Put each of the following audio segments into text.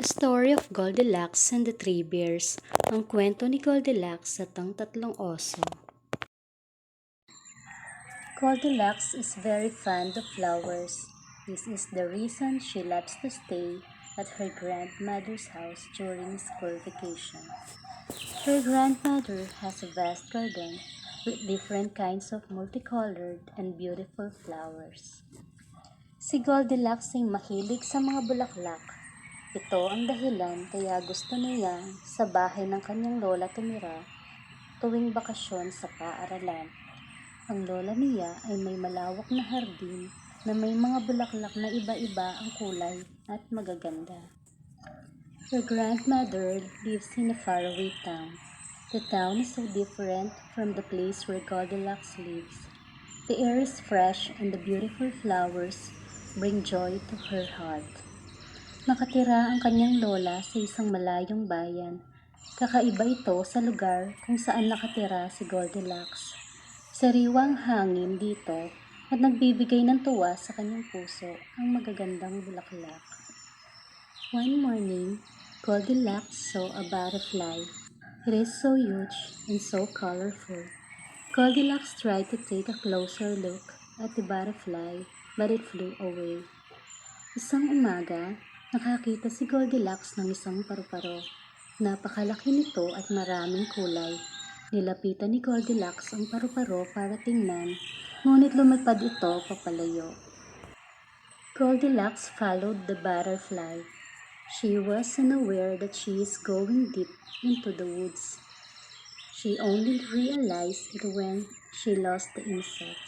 Story of Goldilocks and the Three Bears, ang kwento ni Goldilocks at ang tatlong oso. Goldilocks is very fond of flowers. This is the reason she loves to stay at her grandmother's house during school vacation. Her grandmother has a vast garden with different kinds of multicolored and beautiful flowers. Si Goldilocks ay mahilig sa mga bulaklak. Ito ang dahilan kaya gusto niya sa bahay ng kanyang lola tumira tuwing bakasyon sa paaralan. Ang lola niya ay may malawak na hardin na may mga bulaklak na iba-iba ang kulay at magaganda. Her grandmother lives in a faraway town. The town is so different from the place where Goldilocks lives. The air is fresh and the beautiful flowers bring joy to her heart. Nakatira ang kanyang lola sa isang malayong bayan. Kakaiba ito sa lugar kung saan nakatira si Goldilocks. Sariwang hangin dito at nagbibigay ng tuwa sa kanyang puso ang magagandang bulaklak. One morning, Goldilocks saw a butterfly. It is so huge and so colorful. Goldilocks tried to take a closer look at the butterfly, but it flew away. Isang umaga, nakakita si Goldilocks ng isang paru-paro. Napakalaki nito at maraming kulay. Nilapitan ni Goldilocks ang paru-paro para tingnan, ngunit lumipad ito papalayo. Goldilocks followed the butterfly. She was unaware that she is going deep into the woods. She only realized it when she lost the insect.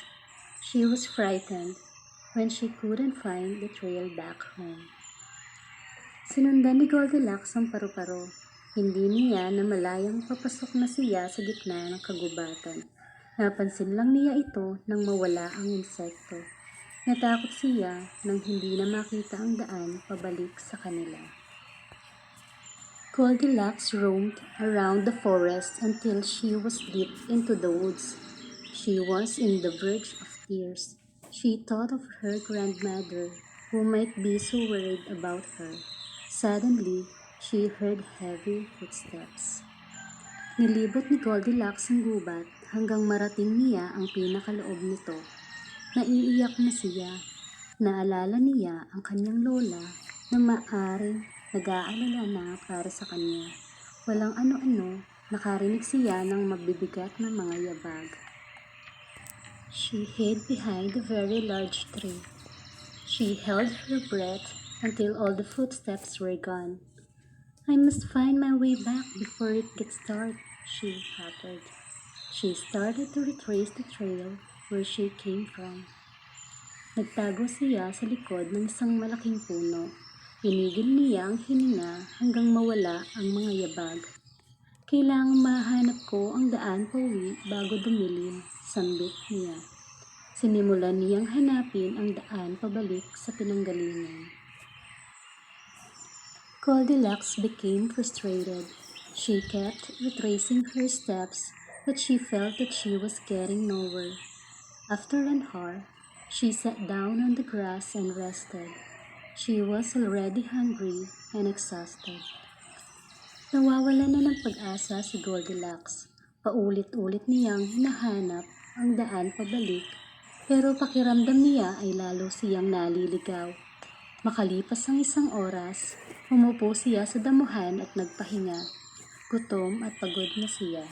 She was frightened when she couldn't find the trail back home. Sinundan ni Goldilocks ang paru-paro. Hindi niya na malayang papasok na siya sa gitna ng kagubatan. Napansin lang niya ito nang mawala ang insekto. Natakot siya nang hindi na makita ang daan pabalik sa kanila. Goldilocks roamed around the forest until she was deep into the woods. She was in the verge of tears. She thought of her grandmother, who might be so worried about her. Suddenly, she heard heavy footsteps. Nilibot ni Goldilocks ang gubat hanggang marating niya ang pinakaloob nito. Naiiyak na siya. Naalala niya ang kanyang lola na maaring nag-aalala na para sa kanya. Walang ano-ano, nakarinig siya ng mabibigat na mga yabag. She hid behind a very large tree. She held her breath until all the footsteps were gone. I must find my way back before it gets dark, she muttered. She started to retrace the trail where she came from. Nagtago siya sa likod ng isang malaking puno. Pinigil niya ang hininga hanggang mawala ang mga yabag. Kailangang mahanap ko ang daan pauwi bago dumilim, sambit niya. Sinimulan niyang hanapin ang daan pabalik sa pinanggalingan. Goldilocks became frustrated. She kept retracing her steps, but she felt that she was getting nowhere. After an hour, she sat down on the grass and rested. She was already hungry and exhausted. Nawawalan na ng pag-asa si Goldilocks. Paulit-ulit niyang hinahanap ang daan pabalik, pero pakiramdam niya ay lalo siyang naliligaw. Makalipas ang isang oras, umupo siya sa damuhan at nagpahinga. Gutom at pagod na siya.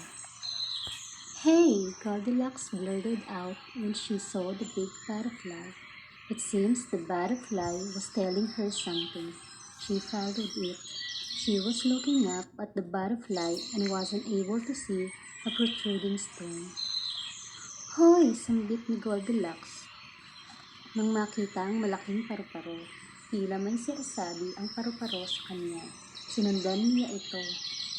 Hey! Goldilocks blurted out when she saw the big butterfly. It seems the butterfly was telling her something. She followed it. She was looking up at the butterfly and wasn't able to see a protruding stone. Hoy! Sambit ni Goldilocks nang makita ang malaking paru-paro. Tila may sinasabi ang paru-paro sa kanya. Sinundan niya ito.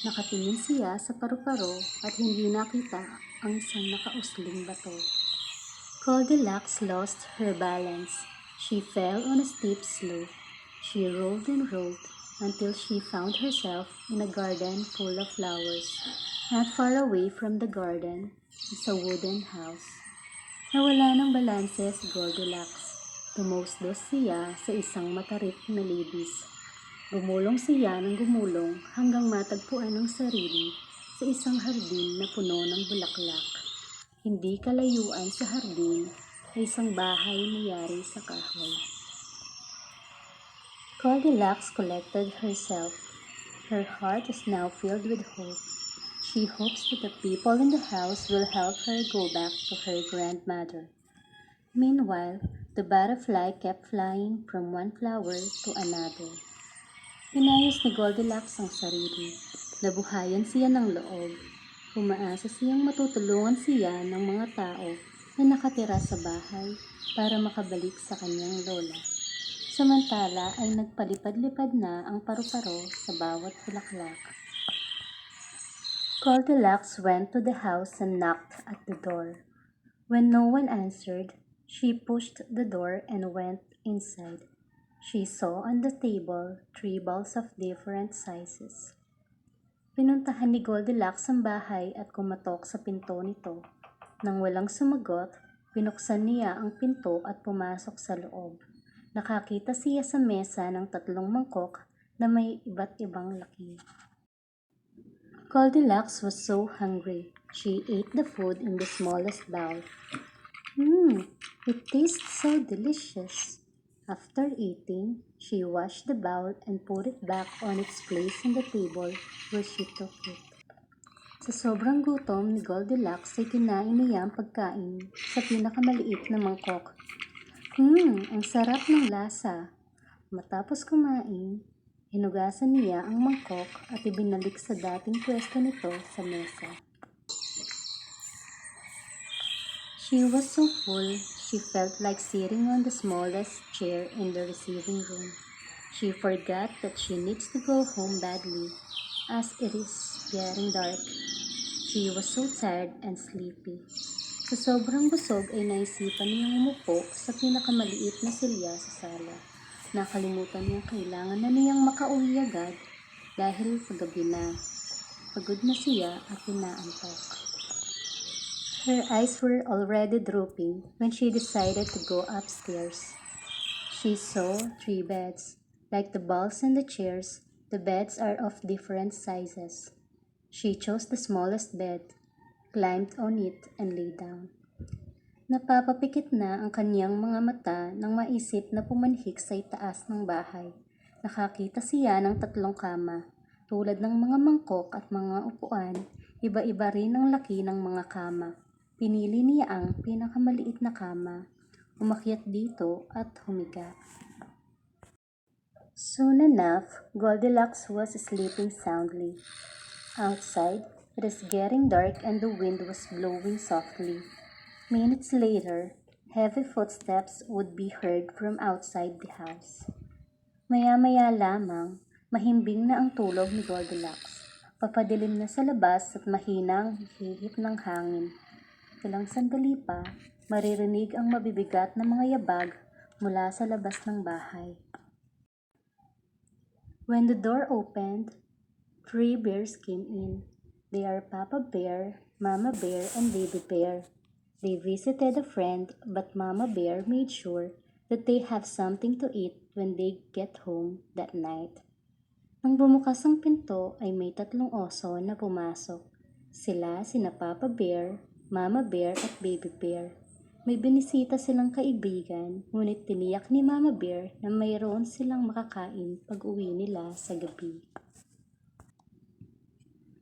Nakatingin siya sa paru-paro at hindi nakita ang isang nakausling bato. Goldilocks lost her balance. She fell on a steep slope. She rolled and rolled until she found herself in a garden full of flowers. Not far away from the garden is a wooden house. Nawala ng balanse si Goldilocks. Tumusdos siya sa isang matarik na libis. Gumulong siya ng gumulong hanggang matagpuan ang sarili sa isang hardin na puno ng bulaklak. Hindi kalayuan sa hardin ay isang bahay na yari sa kahoy. Goldilocks collected herself. Her heart is now filled with hope. She hopes that the people in the house will help her go back to her grandmother. Meanwhile, the butterfly kept flying from one flower to another. Inayos ni Goldilocks ang sarili. Nabuhayan siya ng loob. Umaasa siyang matutulungan siya ng mga tao na nakatira sa bahay para makabalik sa kanyang lola. Samantala ay nagpalipad-lipad na ang paru-paro sa bawat bulaklak. Goldilocks went to the house and knocked at the door. When no one answered, she pushed the door and went inside. She saw on the table 3 balls of different sizes. Pinuntahan ni Goldilocks ang bahay at kumatok sa pinto nito. Nang walang sumagot, binuksan niya ang pinto at pumasok sa loob. Nakakita siya sa mesa ng 3 mangkok na may iba't ibang laki. Goldilocks was so hungry. She ate the food in the smallest bowl. It tastes so delicious. After eating, she washed the bowl and put it back on its place on the table where she took it. Sa sobrang gutom ni Goldilocks ay kinain niya ang pagkain sa pinakamaliit na mangkok. Ang sarap ng lasa. Matapos kumain, hinugasan niya ang mangkok at ibinalik sa dating pwesto nito sa mesa. She was so full, she felt like sitting on the smallest chair in the receiving room. She forgot that she needs to go home badly, as it is getting dark. She was so tired and sleepy. Sa sobrang busog ay naisipan niyang umupo sa pinakamaliit na silya sa sala. Nakalimutan niyang kailangan na niyang makauwi agad dahil paggabi na. Pagod na siya at inaantok. Her eyes were already drooping when she decided to go upstairs. She saw 3 beds. Like the balls and the chairs, the beds are of different sizes. She chose the smallest bed, climbed on it, and lay down. Napapapikit na ang kanyang mga mata nang maisip na pumanhik sa itaas ng bahay. Nakakita siya ng 3 kama. Tulad ng mga mangkok at mga upuan, iba-iba rin ang laki ng mga kama. Pinili niya ang pinakamaliit na kama. Umakyat dito at humiga. Soon enough, Goldilocks was sleeping soundly. Outside, it is getting dark and the wind was blowing softly. Minutes later, heavy footsteps would be heard from outside the house. Maya-maya lamang, mahimbing na ang tulog ni Goldilocks. Papadilim na sa labas at mahinang hihip ng hangin. Ilang sandali pa, maririnig ang mabibigat na mga yabag mula sa labas ng bahay. When the door opened, 3 bears came in. They are Papa Bear, Mama Bear, and Baby Bear. They visited a friend, but Mama Bear made sure that they have something to eat when they get home that night. Nang bumukas ang pinto ay may 3 oso na pumasok. Sila sina Papa Bear, Mama Bear at Baby Bear. May binisita silang kaibigan, ngunit tiniyak ni Mama Bear na mayroon silang makakain pag-uwi nila sa gabi.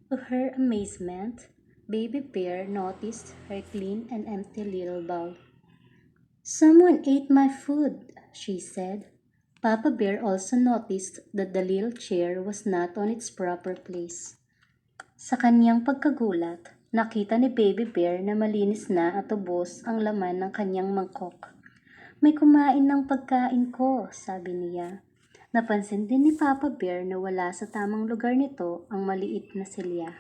To her amazement, Baby Bear noticed her clean and empty little bowl. "Someone ate my food," she said. Papa Bear also noticed that the little chair was not on its proper place. Sa kanyang pagkagulat, nakita ni Baby Bear na malinis na at ubos ang laman ng kanyang mangkok. "May kumain ng pagkain ko," sabi niya. Napansin din ni Papa Bear na wala sa tamang lugar nito ang maliit na silya.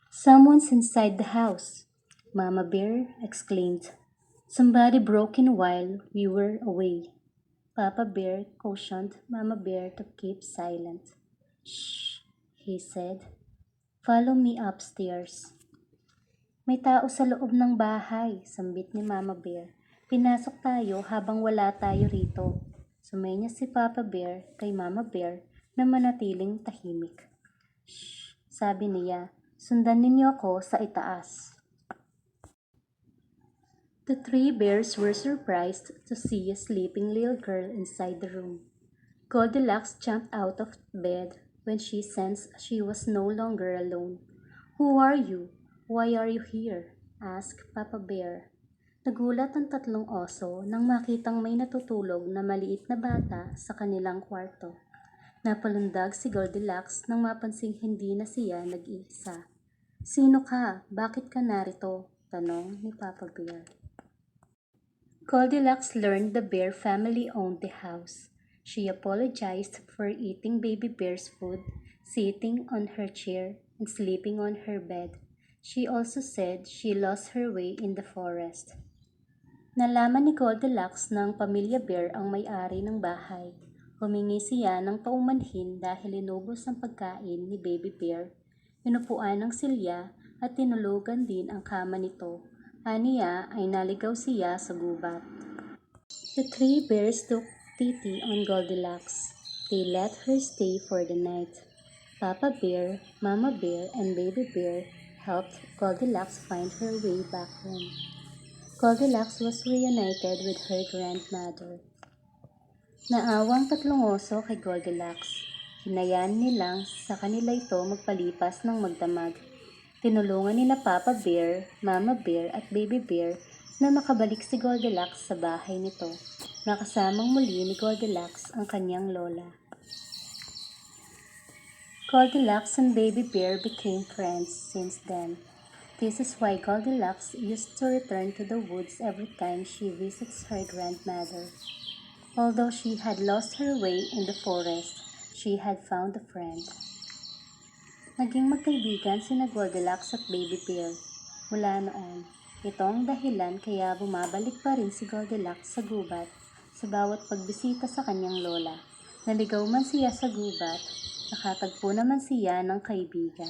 "Someone's inside the house," Mama Bear exclaimed. "Somebody broke in while we were away." Papa Bear cautioned Mama Bear to keep silent. "Shh," he said. "Follow me upstairs." "May tao sa loob ng bahay," sambit ni Mama Bear. "Pinasok tayo habang wala tayo rito." Sumenya si Papa Bear kay Mama Bear na manatiling tahimik. Shh, sabi niya, sundan ninyo ako sa itaas. The three bears were surprised to see a sleeping little girl inside the room. Goldilocks jumped out of bed when she sensed she was no longer alone. "Who are you? Why are you here?" asked Papa Bear. Nagulat ang tatlong oso nang makitang may natutulog na maliit na bata sa kanilang kwarto. Napalundag si Goldilocks nang mapansing hindi na siya nag-iisa. "Sino ka? Bakit ka narito?" tanong ni Papa Bear. Goldilocks learned the bear family owned the house. She apologized for eating baby bear's food, sitting on her chair, and sleeping on her bed. She also said she lost her way in the forest. Nalaman ni Goldilocks na ang pamilya bear ang may-ari ng bahay. Humingi siya ng paumanhin dahil inubos ang pagkain ni baby bear. Inupuan ng silya at tinulugan din ang kama nito. Aniya ay naligaw siya sa gubat. The three bears took Titi on Goldilocks. They let her stay for the night. Papa Bear, Mama Bear, and Baby Bear helped Goldilocks find her way back home. Goldilocks was reunited with her grandmother. Naawang tatlong oso kay Goldilocks. Hinayaan nilang sa kanila ito magpalipas ng magdamag. Tinulungan nila Papa Bear, Mama Bear at Baby Bear na makabalik si Goldilocks sa bahay nito. Nakasamang muli ni Goldilocks ang kanyang lola. Goldilocks and Baby Bear became friends since then. This is why Goldilocks used to return to the woods every time she visits her grandmother. Although she had lost her way in the forest, she had found a friend. Naging magkaibigan sina Goldilocks at Baby Bear. Mula noon, ito ang dahilan kaya bumabalik pa rin si Goldilocks sa gubat sa bawat pagbisita sa kanyang lola. Naligaw man siya sa gubat, nakatagpo naman siya ng kaibigan.